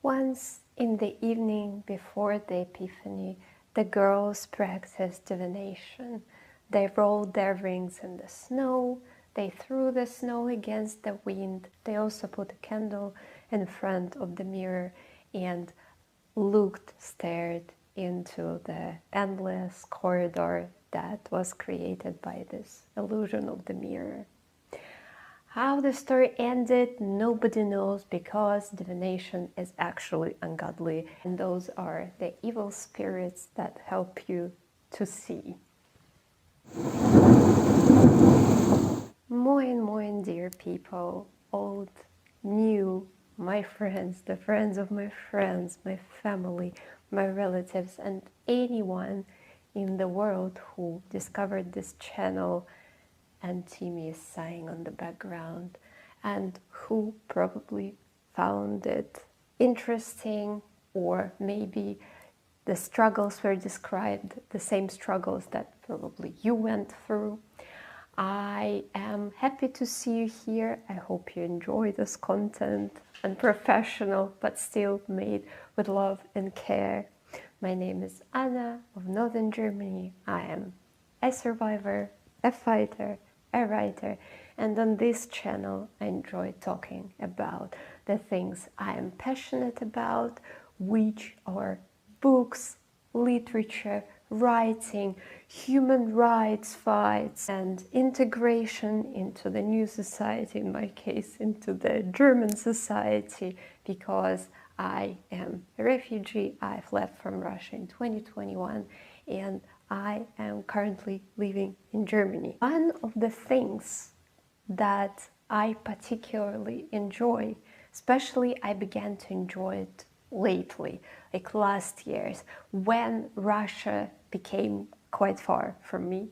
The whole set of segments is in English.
Once in the evening before the Epiphany, the girls practiced divination. They rolled their rings in the snow, they threw the snow against the wind, they also put a candle in front of the mirror and stared into the endless corridor that was created by this illusion of the mirror. How the story ended, nobody knows, because divination is actually ungodly, and those are the evil spirits that help you to see. Moin, dear people, old, new, my friends, the friends of my friends, my family, my relatives, and anyone in the world who discovered this channel, and Timmy is sighing on the background, and who probably found it interesting, or maybe the struggles were described, the same struggles that probably you went through. I am happy to see you here. I hope you enjoy this content, unprofessional but still made with love and care. My name is Anna of Northern Germany. I am a survivor, a fighter, a writer, and on this channel I enjoy talking about the things I am passionate about, which are books, literature, writing, human rights fights, and integration into the new society, in my case into the German society, because I am a refugee. I've left from Russia in 2021 and I am currently living in Germany. One of the things that I particularly enjoy, especially I began to enjoy it lately, like last years, when Russia became quite far from me,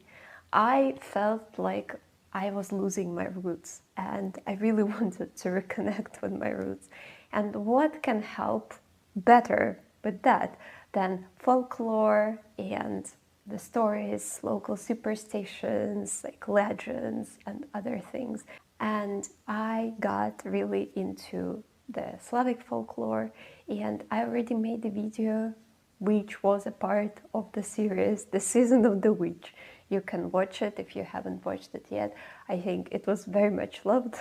I felt like I was losing my roots and I really wanted to reconnect with my roots. And what can help better with that than folklore and the stories, local superstitions, like legends and other things. And I got really into the Slavic folklore, and I already made a video which was a part of the series, The Season of the Witch. You can watch it if you haven't watched it yet. I think it was very much loved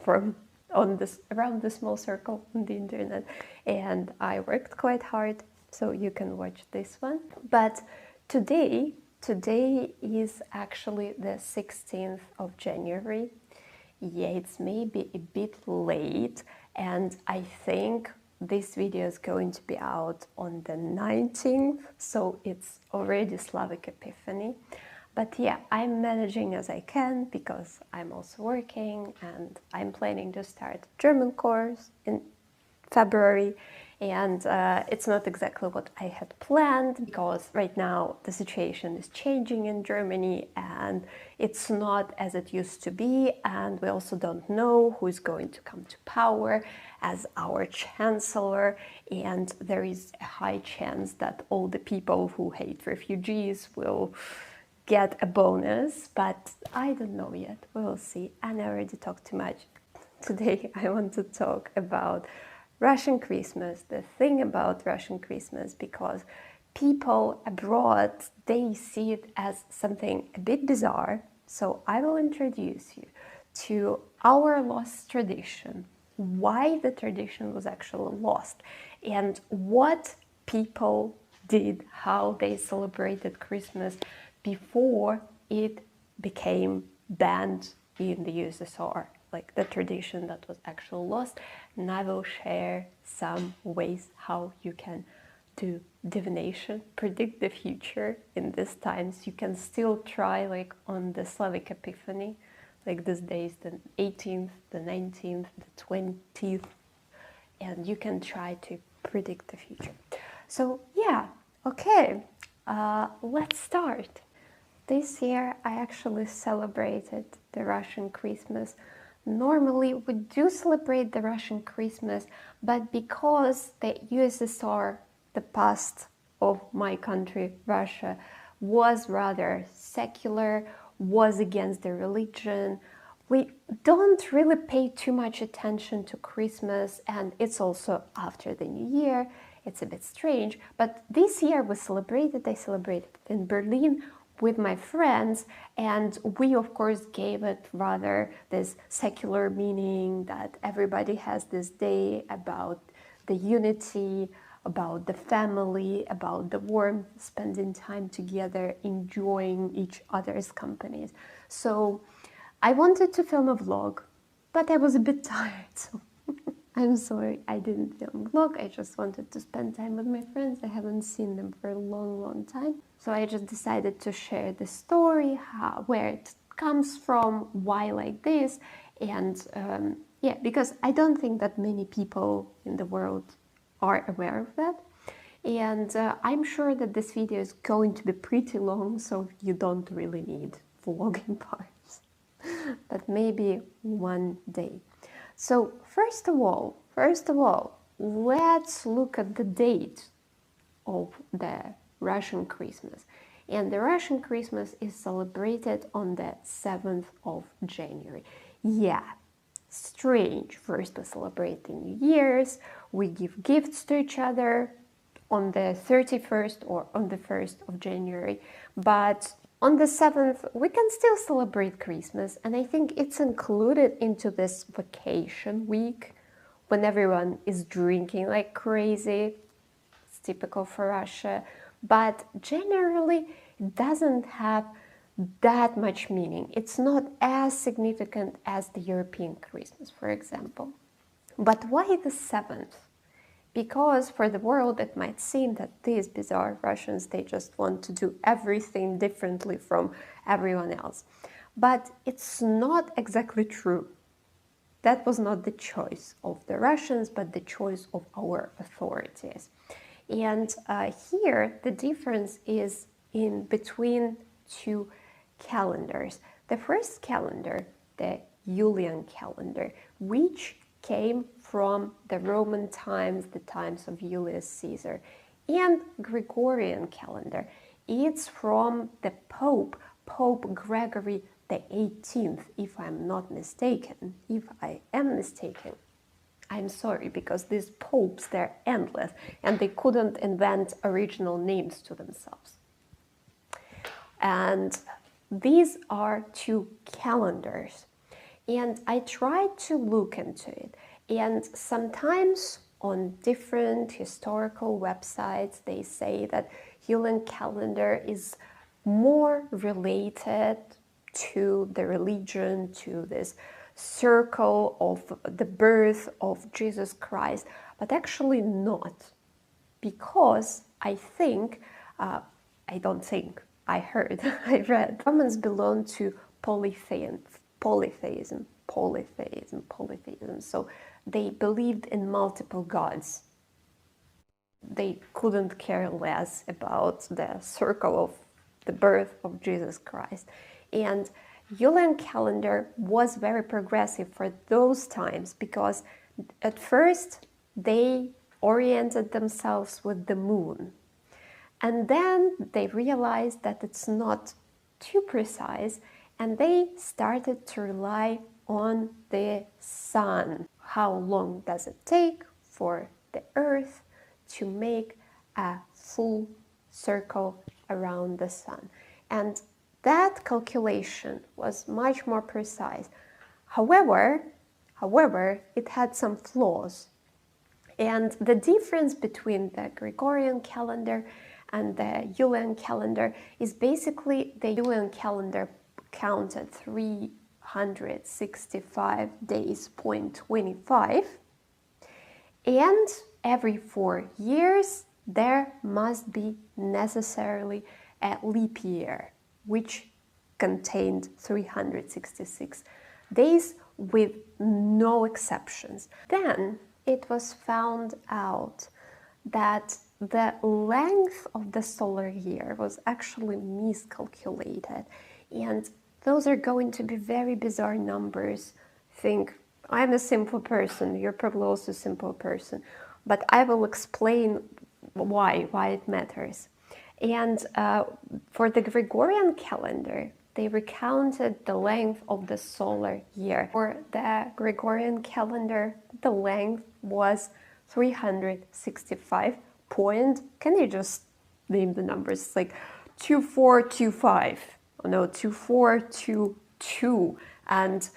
around the small circle on the internet, and I worked quite hard, so you can watch this one. But today is actually the 16th of January. Yeah, it's maybe a bit late, and I think this video is going to be out on the 19th, so it's already Slavic Epiphany. But yeah, I'm managing as I can because I'm also working and I'm planning to start a German course in February, and it's not exactly what I had planned because right now the situation is changing in Germany and it's not as it used to be, and we also don't know who is going to come to power as our chancellor, and there is a high chance that all the people who hate refugees will get a bonus, but I don't know yet. We'll see. And I already talked too much. Today I want to talk about Russian Christmas, the thing about Russian Christmas, because people abroad, they see it as something a bit bizarre. So I will introduce you to our lost tradition, why the tradition was actually lost, and what people did, how they celebrated Christmas before it became banned in the USSR, like the tradition that was actually lost. And I will share some ways how you can do divination, predict the future in these times. You can still try, like on the Slavic Epiphany, like these days, the 18th, the 19th, the 20th, and you can try to predict the future. So yeah, okay, let's start. This year I actually celebrated the Russian Christmas. Normally we do celebrate the Russian Christmas, but because the USSR, the past of my country, Russia, was rather secular, was against the religion, we don't really pay too much attention to Christmas, and it's also after the New Year. It's a bit strange, but this year I celebrated in Berlin with my friends, and we of course gave it rather this secular meaning that everybody has this day about the unity, about the family, about the warmth, spending time together, enjoying each other's companies. So I wanted to film a vlog, but I was a bit tired, so I'm sorry I didn't film a vlog. I just wanted to spend time with my friends. I haven't seen them for a long time. So I just decided to share the story, where it comes from, why like this, and yeah, because I don't think that many people in the world are aware of that. And I'm sure that this video is going to be pretty long, so you don't really need vlogging parts. But maybe one day. So first of all, let's look at the date of the Russian Christmas. And the Russian Christmas is celebrated on the 7th of January. Yeah, strange. First we celebrate the New Year's, we give gifts to each other on the 31st or on the 1st of January, but on the 7th we can still celebrate Christmas, and I think it's included into this vacation week when everyone is drinking like crazy. It's typical for Russia, but generally it doesn't have that much meaning. It's not as significant as the European Christmas, for example. But why the 7th? Because for the world it might seem that these bizarre Russians, they just want to do everything differently from everyone else. But it's not exactly true. That was not the choice of the Russians, but the choice of our authorities. And here the difference is in between two calendars. The first calendar, the Julian calendar, which came from the Roman times, the times of Julius Caesar, and Gregorian calendar. It's from the Pope Gregory the 18th, if I'm not mistaken. If I am mistaken, I'm sorry, because these popes, they're endless, and they couldn't invent original names to themselves. And these are two calendars. And I tried to look into it, and sometimes on different historical websites they say that Julian calendar is more related to the religion, to this circle of the birth of Jesus Christ, but actually not, because I think, I heard, I read, Romans belong to polytheism. So they believed in multiple gods. They couldn't care less about the circle of the birth of Jesus Christ. And Julian calendar was very progressive for those times, because at first they oriented themselves with the moon. And then they realized that it's not too precise, and they started to rely on the sun. How long does it take for the Earth to make a full circle around the sun? And that calculation was much more precise. However, it had some flaws. And the difference between the Gregorian calendar and the Julian calendar is basically the Julian calendar counted 365 days, 0.25, and every 4 years there must be necessarily a leap year, which contained 366 days with no exceptions. Then it was found out that the length of the solar year was actually miscalculated, and those are going to be very bizarre numbers. Think, I'm a simple person, you're probably also a simple person, but I will explain why it matters. And for the Gregorian calendar, they recounted the length of the solar year. For the Gregorian calendar, the length was 365 point, can you just name the numbers? It's like 2425, no, 2422. And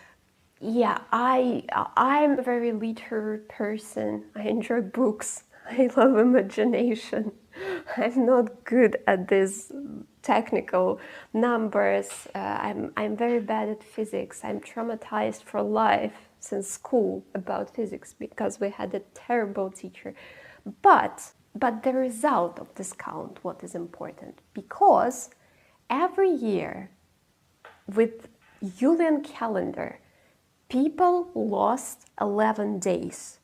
yeah, I'm a very literate person. I enjoy books. I love imagination. I'm not good at these technical numbers. I'm very bad at physics. I'm traumatized for life since school about physics because we had a terrible teacher. But the result of this count, what is important, because every year with Julian calendar, people lost 11 days.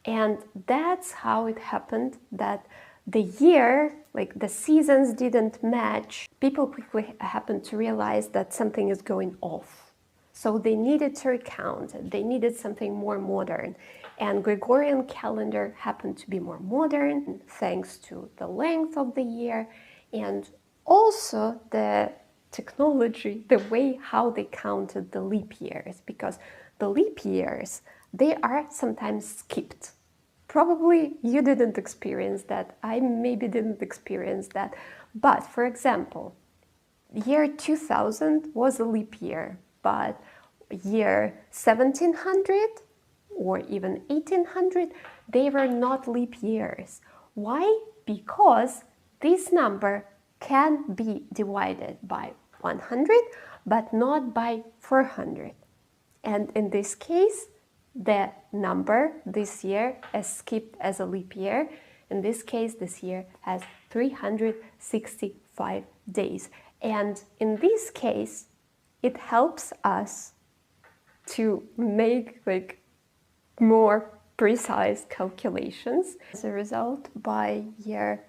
And that's how it happened that the year, like the seasons didn't match. People quickly happened to realize that something is going off. So they needed to recount it. They needed something more modern. And Gregorian calendar happened to be more modern thanks to the length of the year and also the technology, the way how they counted the leap years, because the leap years, they are sometimes skipped. Probably you didn't experience that. I maybe didn't experience that. But for example, year 2000 was a leap year, but year 1700 or even 1800, they were not leap years. Why? Because this number can be divided by 100, but not by 400. And in this case, the number this year is skipped as a leap year. In this case, this year has 365 days. And in this case, it helps us to make like more precise calculations. As a result, by year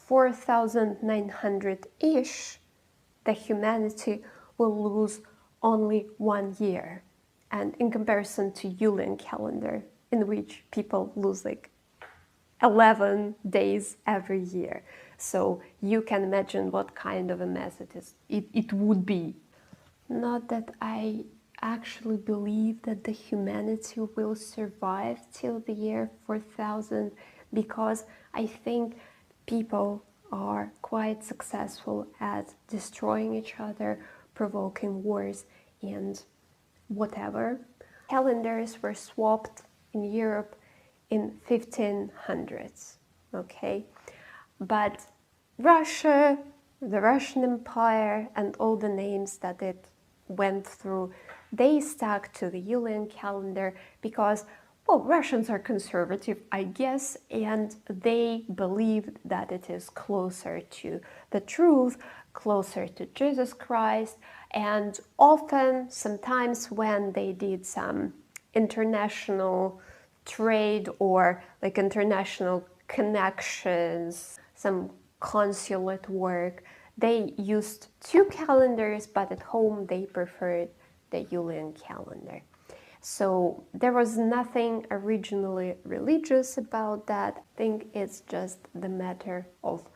4900-ish, the humanity will lose only 1 year. And in comparison to Julian calendar, in which people lose like 11 days every year. So you can imagine what kind of a mess it would be. Not that I actually believe that the humanity will survive till the year 4000, because I think people are quite successful at destroying each other, provoking wars, and whatever. Calendars were swapped in Europe in 1500s, okay? But Russia, the Russian Empire, and all the names that it went through, they stuck to the Julian calendar because, well, Russians are conservative, I guess, and they believed that it is closer to the truth, closer to Jesus Christ. And often, sometimes when they did some international trade or like international connections, some consulate work, they used 2 calendars, but at home they preferred the Julian calendar. So there was nothing originally religious about that. I think it's just the matter of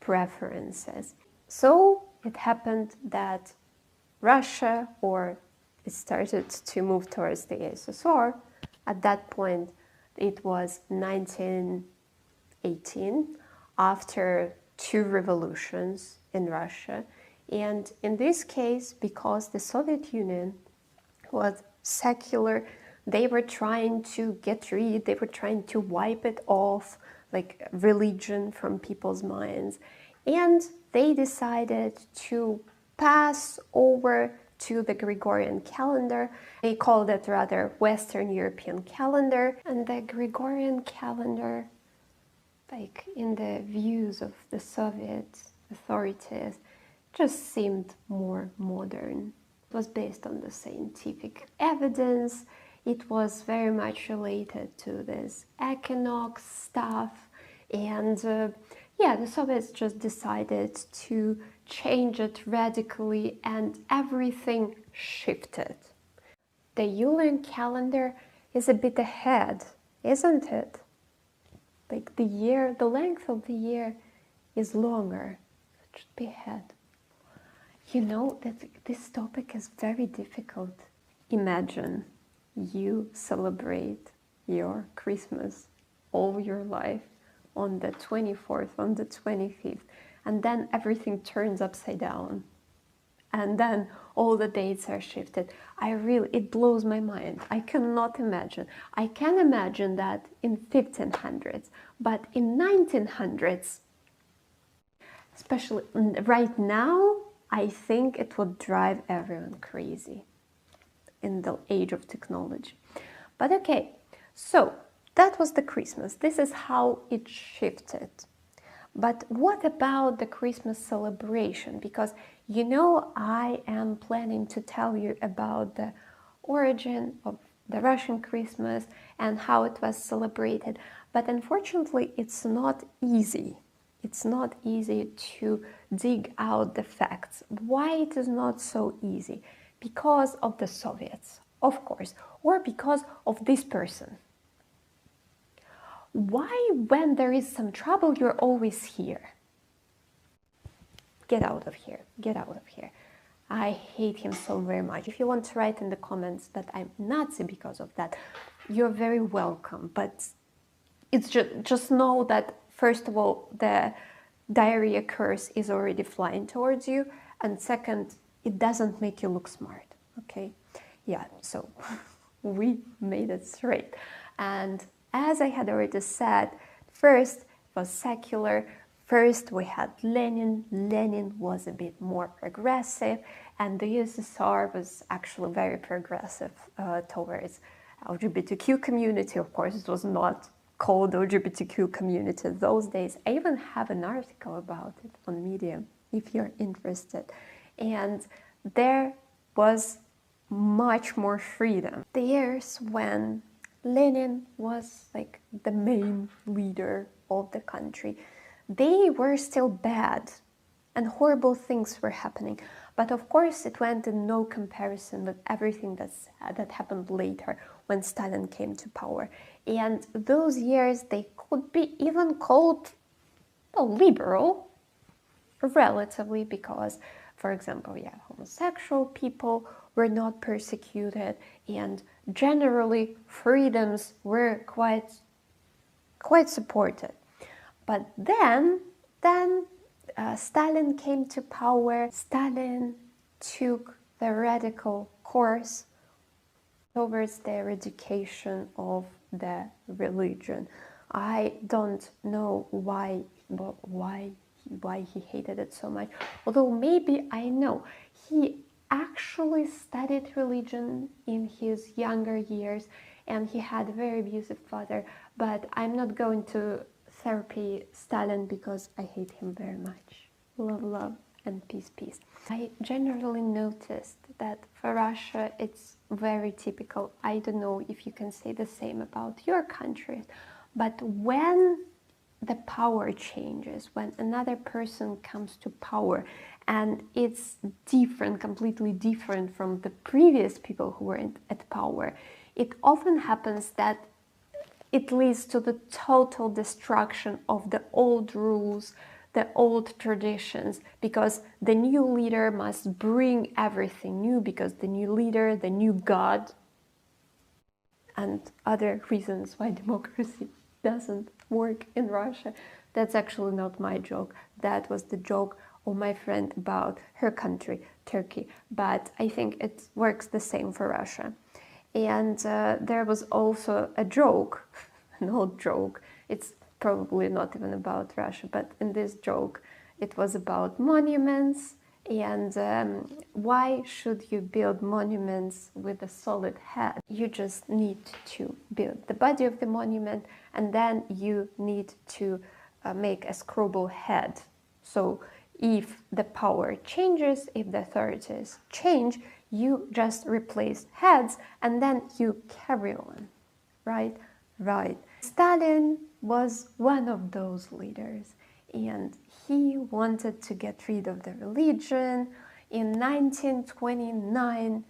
preferences. So it happened that Russia, or it started to move towards the USSR. At that point, it was 1918, after 2 revolutions in Russia. And in this case, because the Soviet Union was secular, they were trying to get rid, they were trying to wipe it off, like religion from people's minds. And they decided to pass over to the Gregorian calendar. They called it rather Western European calendar. And the Gregorian calendar, like in the views of the Soviet authorities, just seemed more modern. It was based on the scientific evidence. It was very much related to this equinox stuff. And yeah, the Soviets just decided to change it radically, and everything shifted. The Julian calendar is a bit ahead, isn't it? Like the year, the length of the year is longer. It should be ahead. You know that this topic is very difficult. Imagine you celebrate your Christmas all your life on the 24th, on the 25th, and then everything turns upside down. And then all the dates are shifted. It blows my mind. I cannot imagine. I can imagine that in 1500s, but in 1900s, especially right now, I think it would drive everyone crazy in the age of technology. But okay, so that was the Christmas. This is how it shifted. But what about the Christmas celebration? Because you know I am planning to tell you about the origin of the Russian Christmas and how it was celebrated. But unfortunately, it's not easy. It's not easy to dig out the facts. Why it is not so easy? Because of the Soviets, of course, or because of this person. Why, when there is some trouble, you're always here? Get out of here. Get out of here. I hate him so very much. If you want to write in the comments that I'm Nazi because of that, you're very welcome. But it's just know that, first of all, the diarrhea curse is already flying towards you. And second, it doesn't make you look smart. Okay? Yeah, so we made it straight. And as I had already said, first it was secular. First we had Lenin. Lenin was a bit more progressive, and the USSR was actually very progressive towards LGBTQ community. Of course, it was not called LGBTQ community those days. I even have an article about it on Medium if you're interested. And there was much more freedom. The years when Lenin was like the main leader of the country, they were still bad and horrible things were happening. But of course, it went in no comparison with everything that happened later when Stalin came to power. And those years, they could be even called liberal, relatively, because, for example, homosexual people were not persecuted, and generally freedoms were quite supported. But then Stalin came to power. Stalin took the radical course towards the eradication of the religion. I don't know why he hated it so much. Although maybe I know. He actually studied religion in his younger years, and he had a very abusive father. But I'm not going to therapy Stalin because I hate him very much. Love, love, and peace, peace. I generally noticed that for Russia it's very typical. I don't know if you can say the same about your country, but when the power changes, when another person comes to power and it's different, completely different from the previous people who were at power, it often happens that it leads to the total destruction of the old rules, the old traditions, because the new leader must bring everything new, because the new leader, the new God, and other reasons why democracy doesn't work in Russia. That's actually not my joke. That was the joke of my friend about her country, Turkey. But I think it works the same for Russia. And there was also a joke, an old joke. It's probably not even about Russia, but in this joke, it was about monuments. And why should you build monuments with a solid head? You just need to build the body of the monument, and then you need to make a screwball head. So if the power changes, if the authorities change, you just replace heads and then you carry on, right? Right. Stalin was one of those leaders, and he wanted to get rid of the religion. In 1929,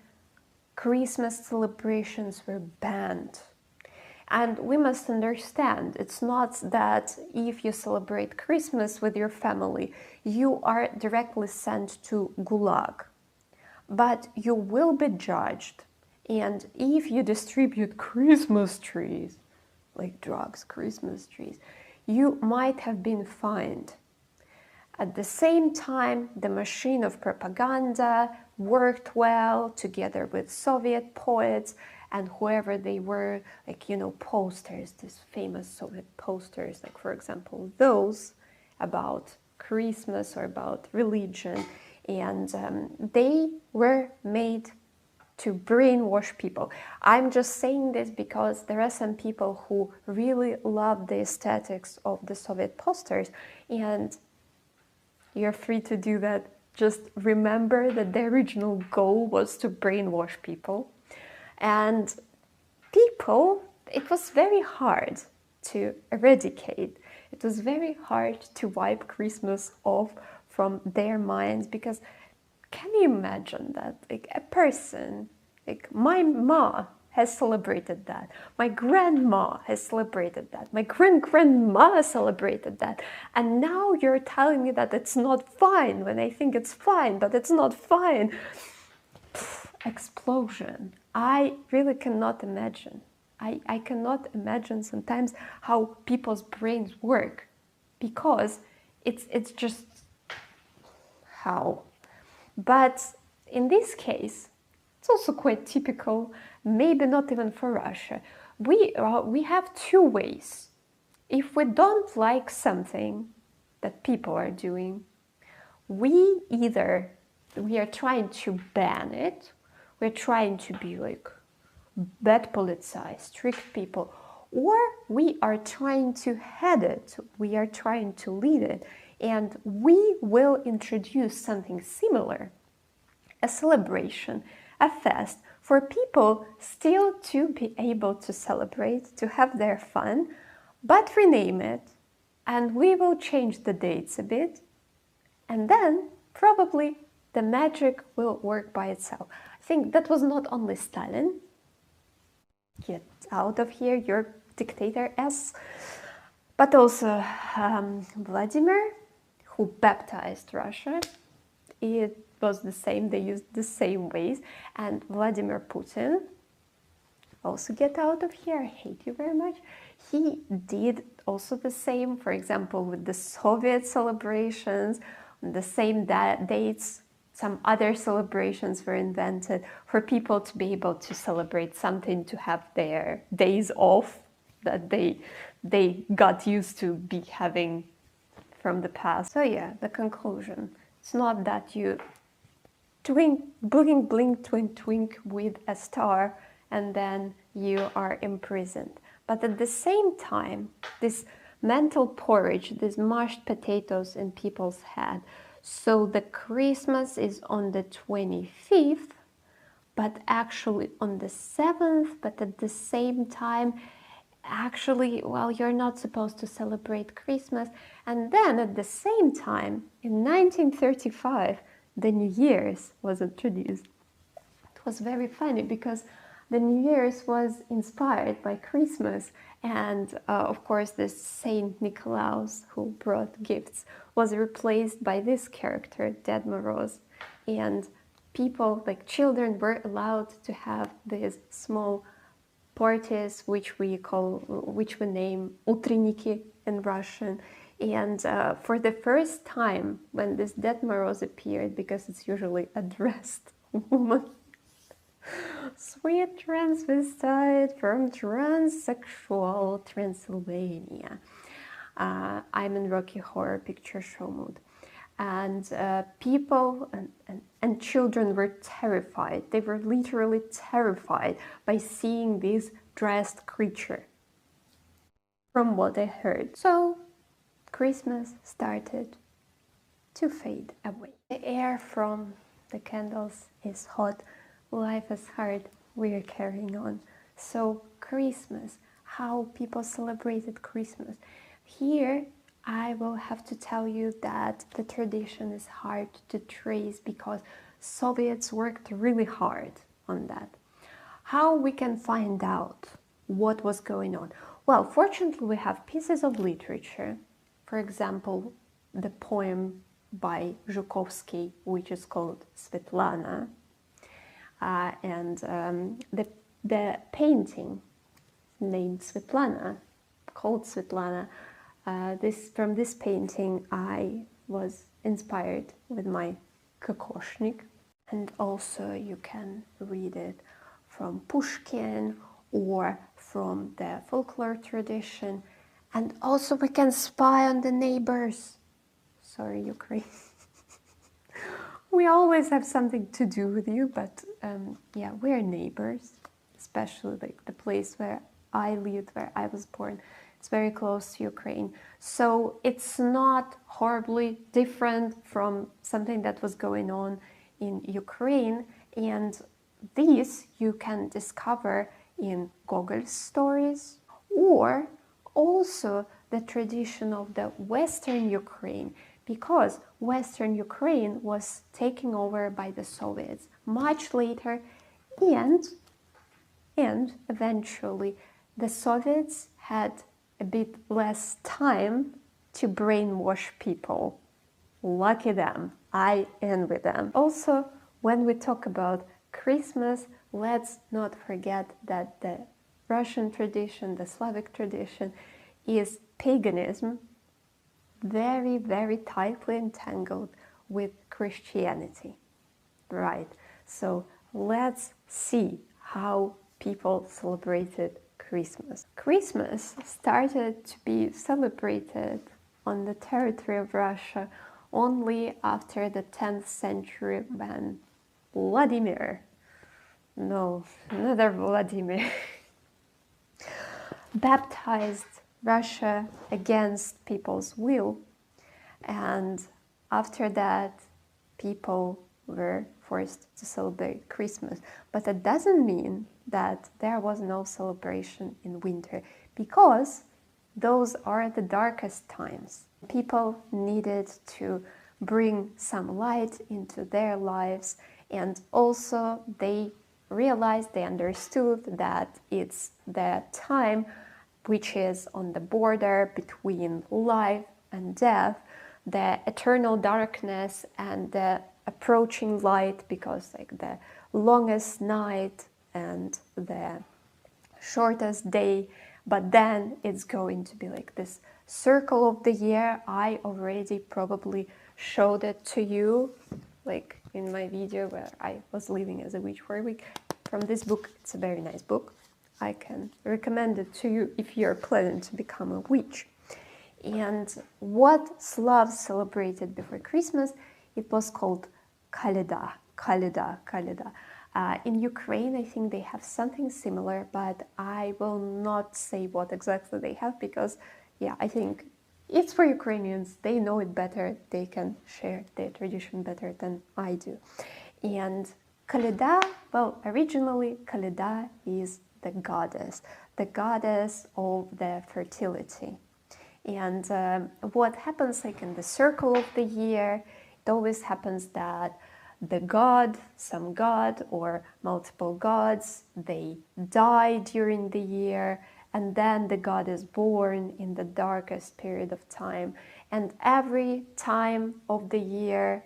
Christmas celebrations were banned. And we must understand, it's not that if you celebrate Christmas with your family, you are directly sent to Gulag, but you will be judged. And if you distribute Christmas trees, like drugs, Christmas trees, you might have been fined. At the same time, the machine of propaganda worked well together with Soviet poets and whoever they were, like, you know, posters, these famous Soviet posters, like, for example, those about Christmas or about religion. And they were made to brainwash people. I'm just saying this because there are some people who really love the aesthetics of the Soviet posters, and you're free to do that. Just remember that the original goal was to brainwash people. And people, it was very hard to eradicate. It was very hard to wipe Christmas off from their minds, because can you imagine that? Like, a person, like my ma has celebrated that, my grandma has celebrated that, my grandma celebrated that, and now you're telling me that it's not fine when I think it's fine, but it's not fine. Explosion. I really cannot imagine. I cannot imagine sometimes how people's brains work, because it's just how. But in this case, it's also quite typical, maybe not even for Russia. We have two ways. If we don't like something that people are doing, we are trying to ban it, we're trying to be like bad politicized, strict people, or we are trying to head it, we are trying to lead it, and we will introduce something similar, a celebration, a fest, for people still to be able to celebrate, to have their fun, but rename it, and we will change the dates a bit, and then probably the magic will work by itself. I think that was not only Stalin. Get out of here, you're dictator S. But also Vladimir, who baptized Russia. It was the same, they used the same ways. And Vladimir Putin, also get out of here, I hate you very much. He did also the same, for example, with the Soviet celebrations, the same dates. Some other celebrations were invented for people to be able to celebrate something, to have their days off that they got used to be having from the past. So yeah, the conclusion. It's not that you blink, blink, twink, twink with a star and then you are imprisoned. But at the same time, this mental porridge, these mashed potatoes in people's head. So the Christmas is on the 25th, but actually on the 7th, but at the same time, actually, well, you're not supposed to celebrate Christmas. And then at the same time, in 1935, the New Year's was introduced. It was very funny because the New Year's was inspired by Christmas, and of course this Saint Nicholas who brought gifts was replaced by this character, Ded Moroz, and people, like children, were allowed to have these small parties, which we name утренники in Russian. And for the first time, when this Ded Moroz appeared, because it's usually a dressed woman, sweet transvestite from transsexual Transylvania. I'm in Rocky Horror Picture Show mood. And people and children were terrified. They were literally terrified by seeing this dressed creature, from what I heard. So Christmas started to fade away. The air from the candles is hot. Life is hard, we're carrying on. So Christmas, how people celebrated Christmas. Here I will have to tell you that the tradition is hard to trace because Soviets worked really hard on that. How we can find out what was going on? Well, fortunately, we have pieces of literature. For example, the poem by Zhukovsky, which is called Svetlana, and the painting named Svetlana, called Svetlana. From this painting, I was inspired with my kokoshnik, and also you can read it from Pushkin or from the folklore tradition, and also we can spy on the neighbors. Sorry, Ukraine. We always have something to do with you, but yeah, we're neighbors, especially like the place where I lived, where I was born. It's very close to Ukraine. So it's not horribly different from something that was going on in Ukraine. And these you can discover in Gogol's stories, or also the tradition of the Western Ukraine, because Western Ukraine was taken over by the Soviets much later, and eventually the Soviets had a bit less time to brainwash people. Lucky them. I envy them. Also, when we talk about Christmas, let's not forget that the Russian tradition, the Slavic tradition, is paganism, very, very tightly entangled with Christianity. Right. So let's see how people celebrated Christmas. Christmas started to be celebrated on the territory of Russia only after the 10th century when Vladimir, no, another Vladimir, baptized Russia against people's will, and after that people were forced to celebrate Christmas. But that doesn't mean that there was no celebration in winter, because those are the darkest times. People needed to bring some light into their lives, and also they realized, they understood that it's the time which is on the border between life and death, the eternal darkness and the approaching light, because like the longest night and the shortest day, but then it's going to be like this circle of the year. I already probably showed it to you, like in my video where I was living as a witch for a week. From this book, it's a very nice book. I can recommend it to you if you're planning to become a witch. And what Slavs celebrated before Christmas, it was called Kolyada. In Ukraine, I think they have something similar, but I will not say what exactly they have, because, yeah, I think it's for Ukrainians. They know it better. They can share their tradition better than I do. And Kolyada, well, originally Kolyada is the goddess of the fertility. And what happens like in the circle of the year, it always happens that the god, some god or multiple gods, they die during the year, and then the god is born in the darkest period of time. And every time of the year,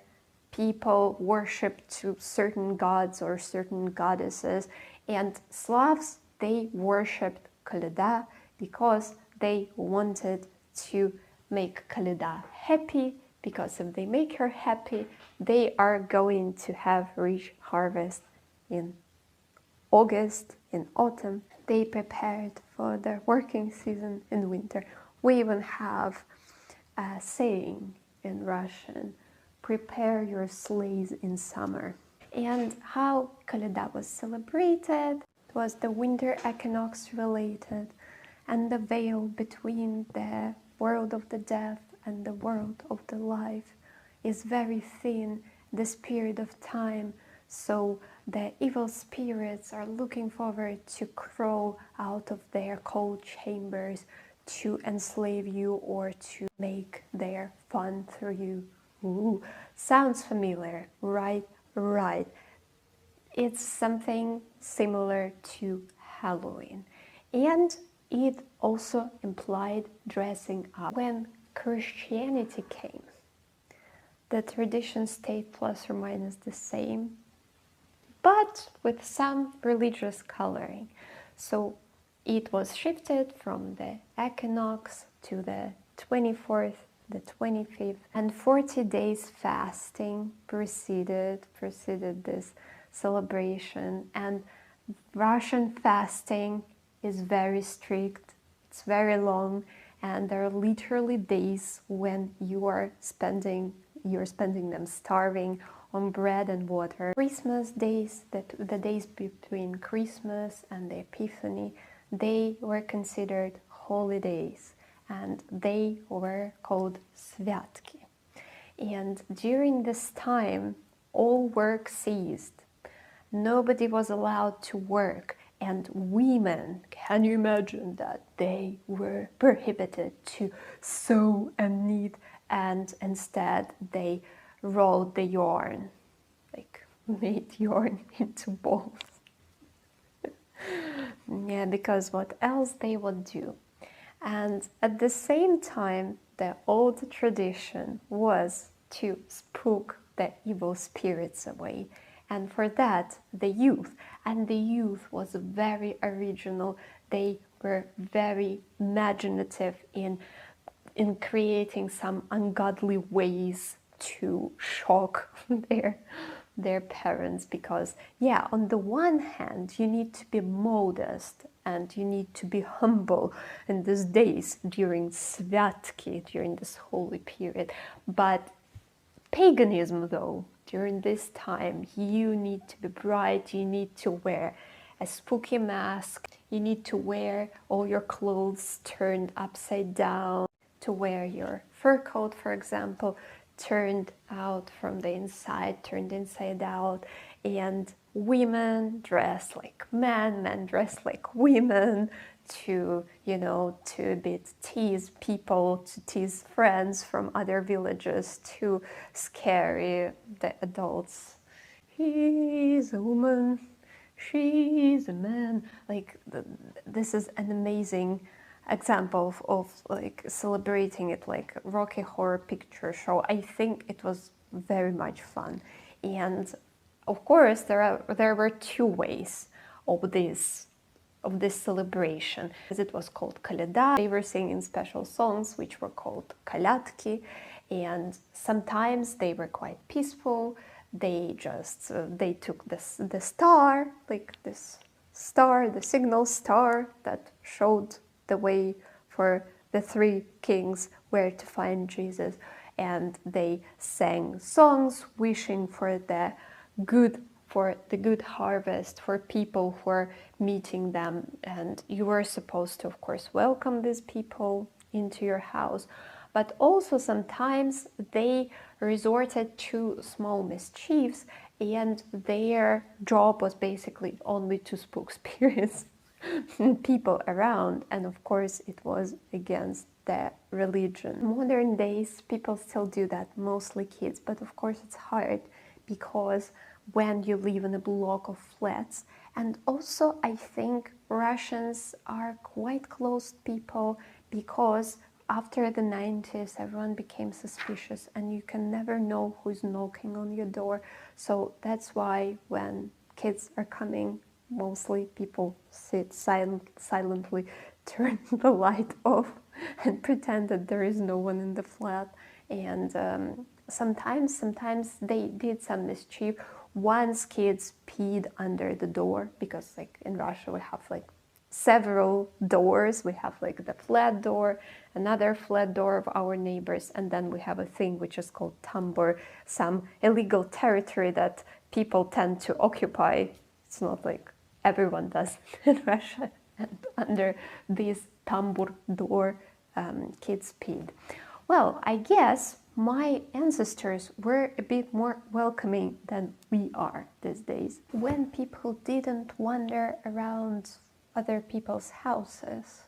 people worship to certain gods or certain goddesses, and Slavs, they worshipped Kolyada because they wanted to make Kolyada happy, because if they make her happy, they are going to have rich harvest in August, in autumn. They prepared for their working season in winter. We even have a saying in Russian, prepare your sleighs in summer. And how Kolyada was celebrated was the winter equinox related, and the veil between the world of the death and the world of the life is very thin this period of time. So the evil spirits are looking forward to crawl out of their cold chambers to enslave you or to make their fun through you. Ooh, sounds familiar, right? Right. It's something similar to Halloween. And it also implied dressing up. When Christianity came, the tradition stayed plus or minus the same, but with some religious coloring. So it was shifted from the equinox to the 24th, the 25th, and 40 days fasting preceded this celebration. And Russian fasting is very strict, it's very long, and there are literally days when you're spending them starving on bread and water. Christmas days, the days between Christmas and the Epiphany, they were considered holy days, and they were called Svyatki. And during this time, all work ceased. Nobody was allowed to work, and women, can you imagine that? They were prohibited to sew and knit, and instead they rolled the yarn, like made yarn into balls. Yeah, because what else they would do? And at the same time, the old tradition was to spook the evil spirits away. And for that, the youth was very original. They were very imaginative in creating some ungodly ways to shock their parents, because yeah, on the one hand you need to be modest and you need to be humble in these days during Svyatki, during this holy period, but paganism though, during this time you need to be bright, you need to wear a spooky mask, you need to wear all your clothes turned upside down, to wear your fur coat, for example, turned out from the inside, turned inside out, and women dress like men, men dress like women, to, you know, to a bit tease people, to tease friends from other villages, to scare the adults. He's a woman, she's a man. Like, this is an amazing example of like celebrating it like Rocky Horror Picture Show. I think it was very much fun. And of course there were two ways of this celebration. It was called Kolyada. They were singing special songs which were called Kolyadki, and sometimes they were quite peaceful. They just they took the star, like this star, the signal star that showed the way for the three kings where to find Jesus, and they sang songs wishing for the good harvest, for people who are meeting them. And you were supposed to, of course, welcome these people into your house, but also sometimes they resorted to small mischiefs, and their job was basically only to spook spirits people around, and of course it was against the religion. Modern days people still do that, mostly kids, but of course it's hard because when you live in a block of flats, and also I think Russians are quite closed people, because after the 90s everyone became suspicious and you can never know who's knocking on your door. So that's why when kids are coming, mostly people sit silently, turn the light off and pretend that there is no one in the flat. And sometimes they did some mischief. Once kids peed under the door, because like in Russia we have like several doors. We have like the flat door, another flat door of our neighbors, and then we have a thing which is called tambur, some illegal territory that people tend to occupy. It's not like everyone does in Russia. And under this tambur door, kids peed. Well, I guess my ancestors were a bit more welcoming than we are these days. When people didn't wander around other people's houses,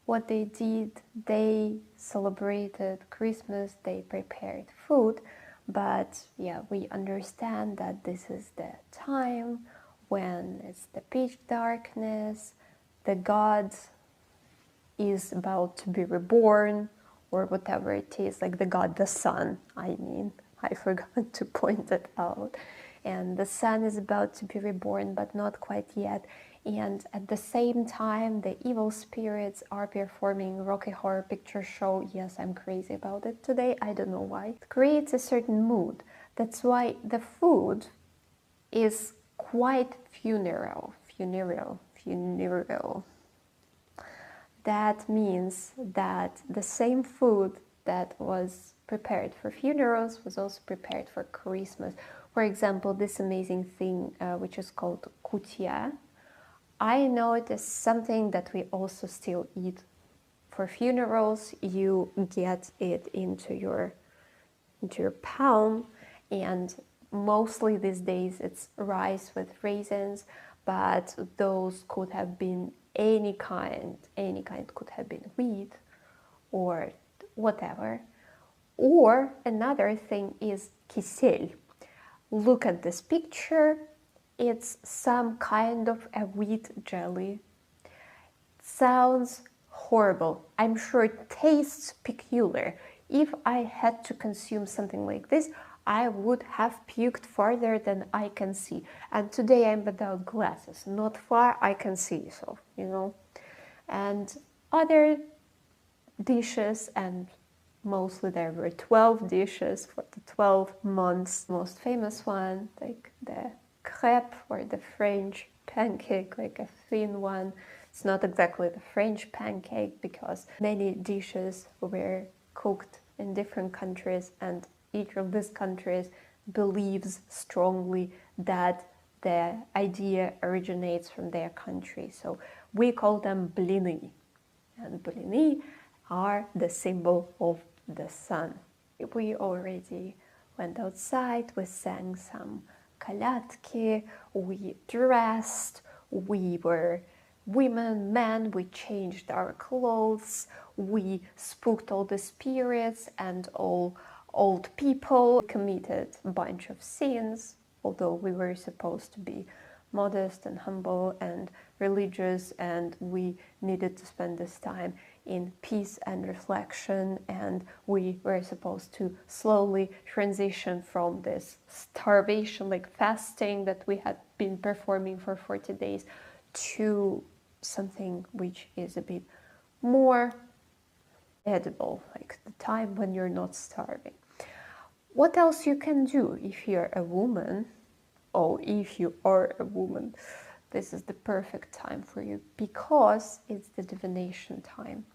what they did, they celebrated Christmas, they prepared food, but yeah, we understand that this is the time when it's the pitch darkness, the god is about to be reborn, or whatever it is, like the god, the sun, I forgot to point it out. And the sun is about to be reborn, but not quite yet. And at the same time, the evil spirits are performing Rocky Horror Picture Show. Yes, I'm crazy about it today. I don't know why. It creates a certain mood. That's why the food is quite funereal. That means that the same food that was prepared for funerals was also prepared for Christmas. For example, this amazing thing which is called kutia. I know it is something that we also still eat for funerals. You get it into your palm, and mostly these days it's rice with raisins, but those could have been any kind could have been wheat or whatever. Or another thing is kisel. Look at this picture. It's some kind of a wheat jelly. Sounds horrible. I'm sure it tastes peculiar. If I had to consume something like this, I would have puked farther than I can see. And today I'm without glasses. Not far I can see, so, And other dishes, and mostly there were 12 dishes for the 12 months. Most famous one, like the crêpe or the French pancake, like a thin one. It's not exactly the French pancake because many dishes were cooked in different countries, and each of these countries believes strongly that the idea originates from their country. So we call them blini, and blini are the symbol of the sun. We already went outside, we sang some kolyadki, we dressed, we were women, men, we changed our clothes, we spooked all the spirits and all old people, committed a bunch of sins, although we were supposed to be modest and humble and religious, and we needed to spend this time in peace and reflection, and we were supposed to slowly transition from this starvation, like fasting that we had been performing for 40 days, to something which is a bit more edible, like the time when you're not starving. What else you can do if you're a woman? Oh, if you are a woman, this is the perfect time for you, because it's the divination time.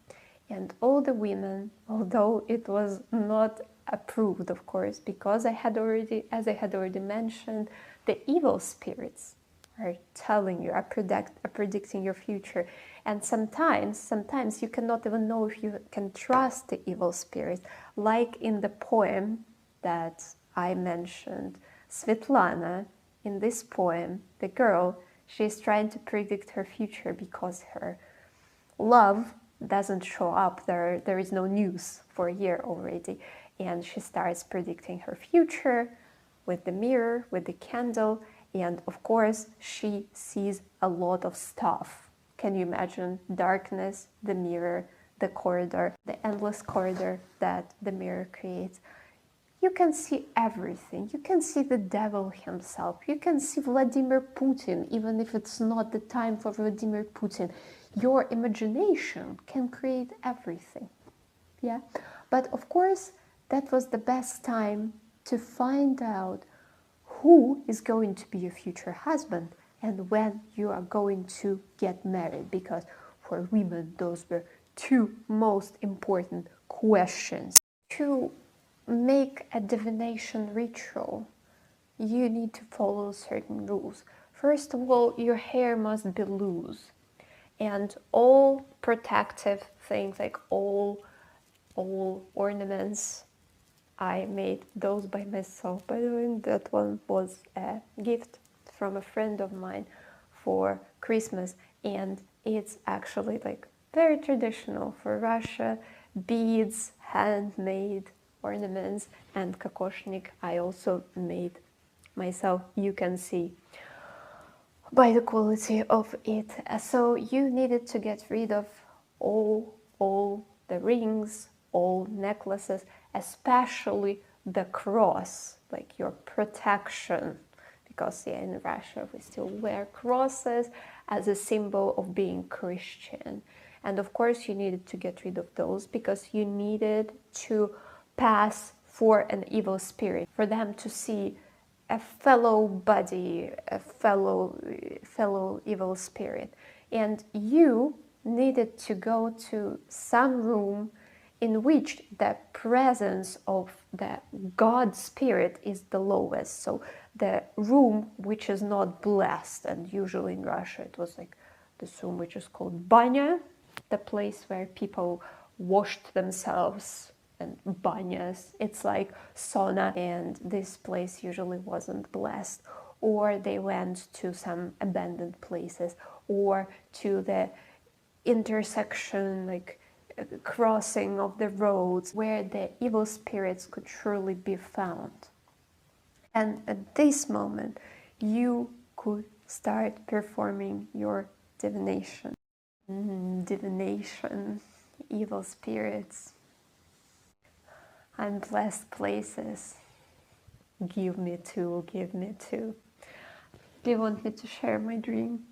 And all the women, although it was not approved, of course, because as I had already mentioned, the evil spirits are telling you, are predicting your future. And sometimes you cannot even know if you can trust the evil spirits. Like in the poem that I mentioned, Svetlana, in this poem, the girl, she's trying to predict her future because her love doesn't show up. There is no news for a year already. And she starts predicting her future with the mirror, with the candle, and of course she sees a lot of stuff. Can you imagine darkness, the mirror, the corridor, the endless corridor that the mirror creates? You can see everything. You can see the devil himself. You can see Vladimir Putin, even if it's not the time for Vladimir Putin. Your imagination can create everything. Yeah, but of course that was the best time to find out who is going to be your future husband and when you are going to get married, because for women those were two most important questions. To make a divination ritual, you need to follow certain rules. First of all, your hair must be loose, and all protective things, like all ornaments, I made those by myself. By the way, that one was a gift from a friend of mine for Christmas, and it's actually like very traditional for Russia. Beads, handmade ornaments, and kokoshnik I also made myself. You can see. by the quality of it. So you needed to get rid of all the rings, all necklaces, especially the cross, like your protection, because yeah, in Russia we still wear crosses as a symbol of being Christian. And of course you needed to get rid of those because you needed to pass for an evil spirit, for them to see a fellow body, a fellow evil spirit. And you needed to go to some room in which the presence of the God spirit is the lowest. So the room which is not blessed, and usually in Russia it was like this room which is called banya, the place where people washed themselves, and banyas, it's like sauna, and this place usually wasn't blessed. Or they went to some abandoned places, or to the intersection, like crossing of the roads, where the evil spirits could surely be found. And at this moment, you could start performing your divination. Divination, evil spirits, unblessed places. Give me two, give me two. Do you want me to share my dream?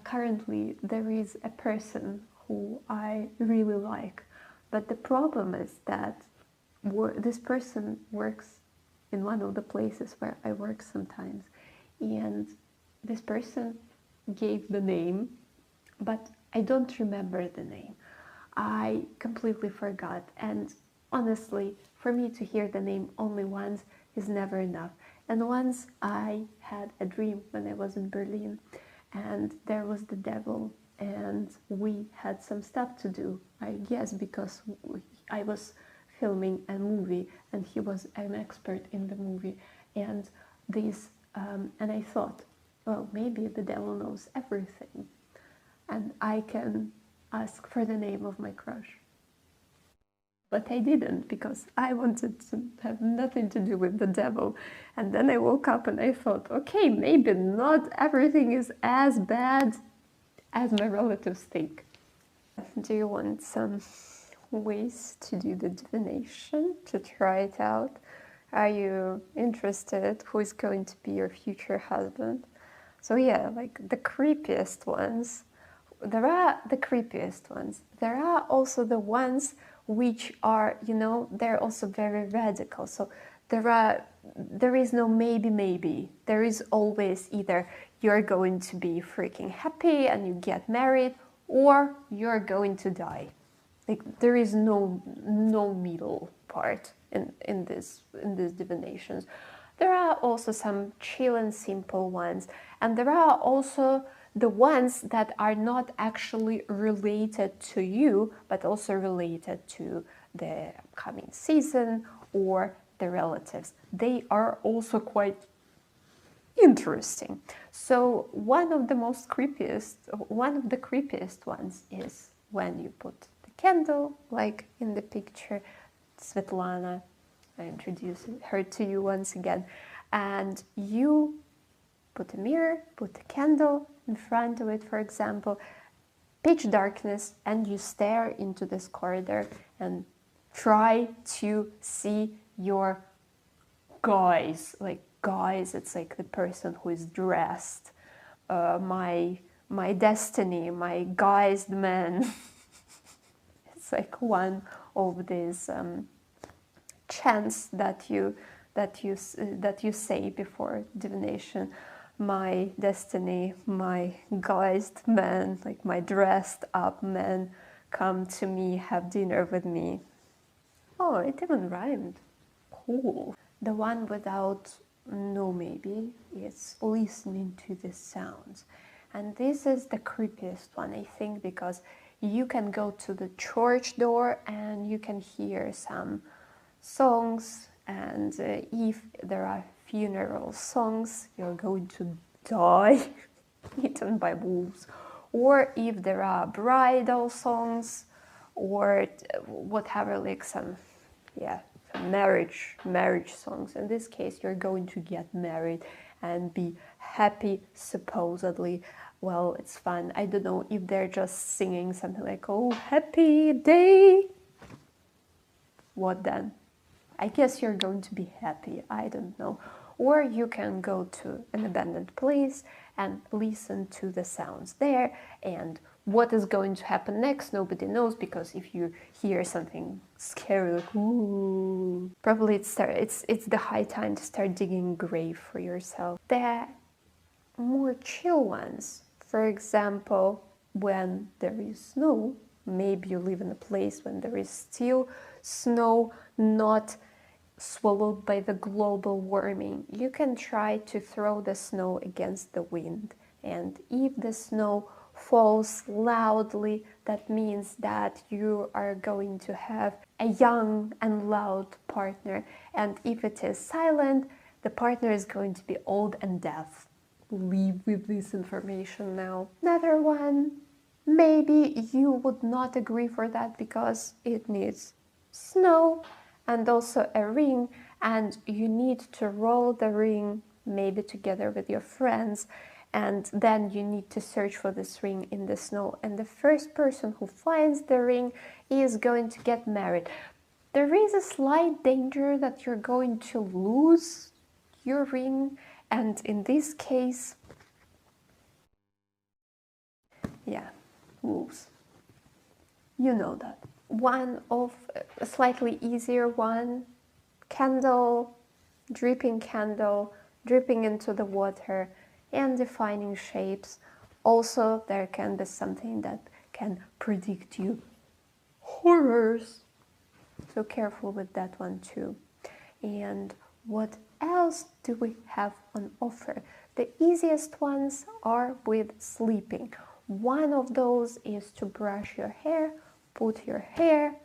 Currently, there is a person who I really like, but the problem is that this person works in one of the places where I work sometimes, and this person gave the name, but I don't remember the name. I completely forgot, and honestly, for me to hear the name only once is never enough. And once I had a dream when I was in Berlin, and there was the devil, and we had some stuff to do, I guess because I was filming a movie and he was an expert in the movie, and and I thought, well, maybe the devil knows everything and I can ask for the name of my crush. But I didn't, because I wanted to have nothing to do with the devil. And then I woke up and I thought, okay, maybe not everything is as bad as my relatives think. Do you want some ways to do the divination, to try it out? Are you interested? Who is going to be your future husband? So yeah, like the creepiest ones. There are the creepiest ones. There are also the ones which are, they're also very radical. So there is no maybe. There is always either you're going to be freaking happy and you get married, or you're going to die. Like there is no middle part in these divinations. There are also some chill and simple ones, and there are also the ones that are not actually related to you, but also related to the coming season or the relatives. They are also quite interesting. So one of the creepiest ones is when you put the candle, like in the picture, Svetlana. I introduce her to you once again, and you put a mirror, put a candle in front of it, for example, pitch darkness, and you stare into this corridor and try to see your guys. Like guys, it's like the person who is dressed. My destiny, my guised man. It's like one of these chants that you say before divination. My destiny, my guised man, like my dressed up man, come to me, have dinner with me. Oh, it even rhymed. Cool. The one without no maybe is listening to the sounds. And this is the creepiest one, I think, because you can go to the church door and you can hear some songs, and if there are funeral songs, you're going to die eaten by wolves. Or if there are bridal songs, or whatever, like some marriage songs. In this case, you're going to get married, and be happy, supposedly. Well, it's fun. I don't know if they're just singing something like, oh, happy day. What then? I guess you're going to be happy. I don't know. Or you can go to an abandoned place and listen to the sounds there, and what is going to happen next, nobody knows, because if you hear something scary, like ooh, probably it's the high time to start digging a grave for yourself. The more chill ones, for example, when there is snow, maybe you live in a place when there is still snow, not swallowed by the global warming, you can try to throw the snow against the wind. And if the snow falls loudly, that means that you are going to have a young and loud partner. And if it is silent, the partner is going to be old and deaf. Live with this information now. Another one, maybe you would not agree for that because it needs snow and also a ring, and you need to roll the ring maybe together with your friends, and then you need to search for this ring in the snow, and the first person who finds the ring is going to get married. There is a slight danger that you're going to lose your ring, and in this case, yeah, lose. You know that. One of a slightly easier one, candle, dripping into the water and defining shapes. Also, there can be something that can predict you horrors. So careful with that one too. And what else do we have on offer? The easiest ones are with sleeping. One of those is to brush your hair, put your hair,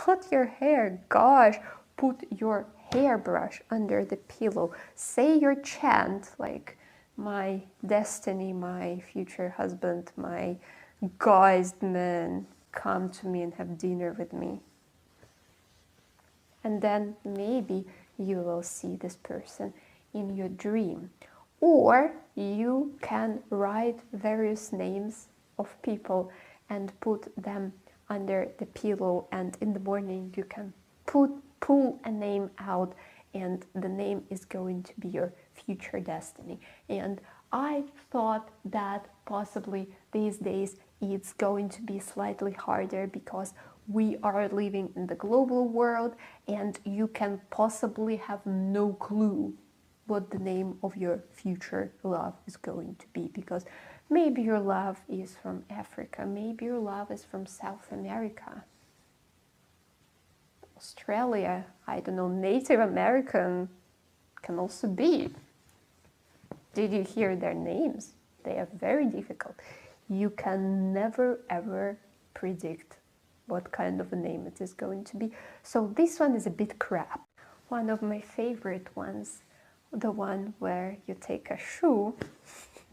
not your hair, gosh, put your hairbrush under the pillow. Say your chant like, my destiny, my future husband, my guised man, come to me and have dinner with me. And then maybe you will see this person in your dream. Or you can write various names of people and put them under the pillow, and in the morning you can pull a name out, and the name is going to be your future destiny. And I thought that possibly these days it's going to be slightly harder because we are living in the global world, and you can possibly have no clue what the name of your future love is going to be, because maybe your love is from Africa, maybe your love is from South America, Australia, I don't know, Native American can also be. Did you hear their names? They are very difficult. You can never ever predict what kind of a name it is going to be. So this one is a bit crap. One of my favorite ones, the one where you take a shoe,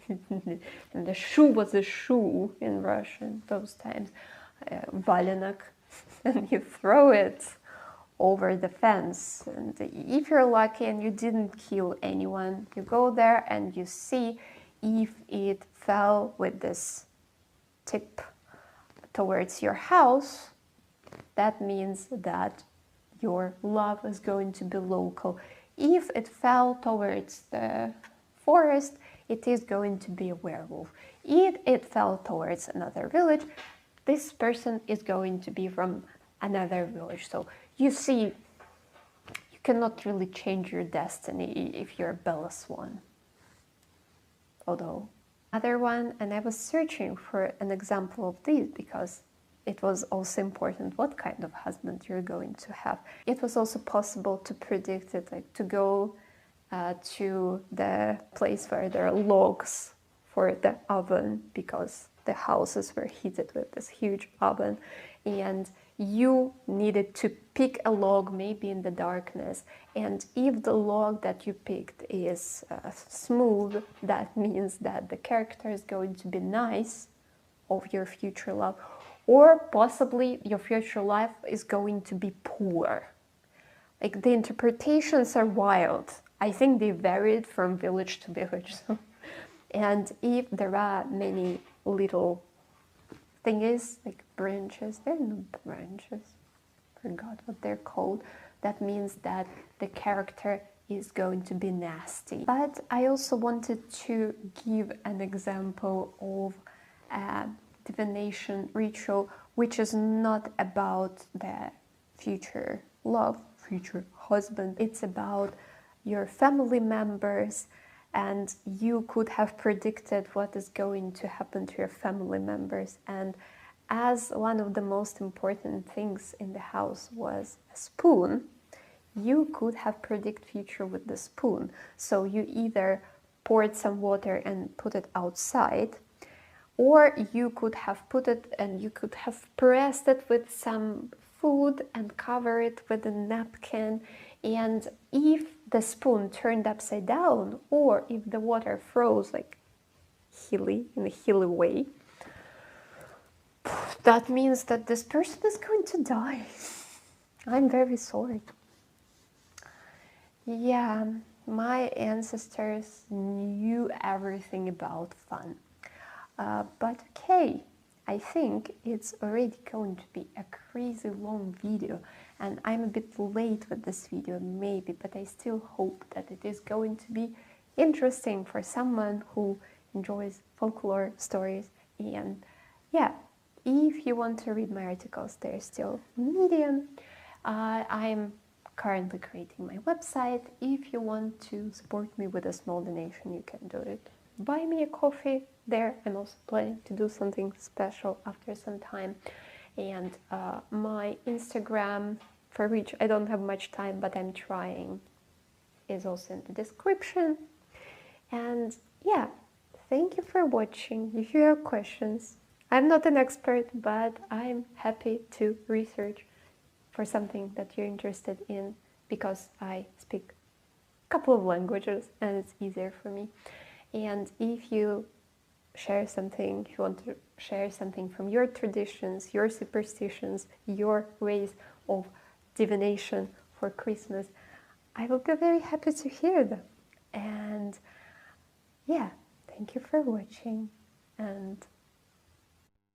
and the shoe was a shoe in Russian those times, валенок, and you throw it over the fence. And if you're lucky and you didn't kill anyone, you go there and you see if it fell with this tip towards your house. That means that your love is going to be local. If it fell towards the forest, it is going to be a werewolf. If it fell towards another village, this person is going to be from another village. So you see, you cannot really change your destiny if you're Bella Swan. Although, other one, and I was searching for an example of this because it was also important what kind of husband you're going to have. It was also possible to predict it, like to go to the place where there are logs for the oven, because the houses were heated with this huge oven, and you needed to pick a log maybe in the darkness, and if the log that you picked is smooth, that means that the character is going to be nice of your future love, or possibly your future life is going to be poor. Like, the interpretations are wild. I think they varied from village to village. And if there are many little thingies, like branches, they're not branches, forgot what they're called, that means that the character is going to be nasty. But I also wanted to give an example of a divination ritual which is not about the future love, future husband. It's about your family members, and you could have predicted what is going to happen to your family members. And as one of the most important things in the house was a spoon, you could have predicted future with the spoon. So you either poured some water and put it outside, or you could have put it and you could have pressed it with some food and cover it with a napkin. And if the spoon turned upside down, or if the water froze like hilly, in a hilly way, that means that this person is going to die. I'm very sorry. Yeah, my ancestors knew everything about fun. But okay, I think it's already going to be a crazy long video, and I'm a bit late with this video maybe, but I still hope that it is going to be interesting for someone who enjoys folklore stories. And yeah, if you want to read my articles, they're still Medium. I'm currently creating my website. If you want to support me with a small donation, you can do it. Buy me a coffee there. I'm also planning to do something special after some time. And my Instagram, for which I don't have much time, but I'm trying, is also in the description. And yeah, thank you for watching. If you have questions, I'm not an expert, but I'm happy to research for something that you're interested in, because I speak a couple of languages and it's easier for me. And if you share something, if you want to share something from your traditions, your superstitions, your ways of divination for Christmas, I will be very happy to hear them. And yeah, thank you for watching, and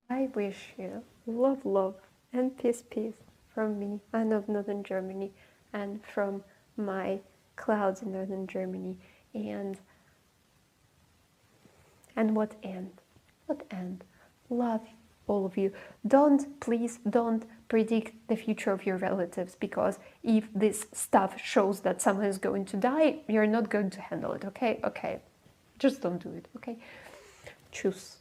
I wish you love, love, and peace, peace from me, Anne of Northern Germany, and from my clouds in Northern Germany. And what end? What end? Love all of you. Please don't predict the future of your relatives, because if this stuff shows that someone is going to die, you're not going to handle it, okay? Okay, just don't do it, okay? Choose.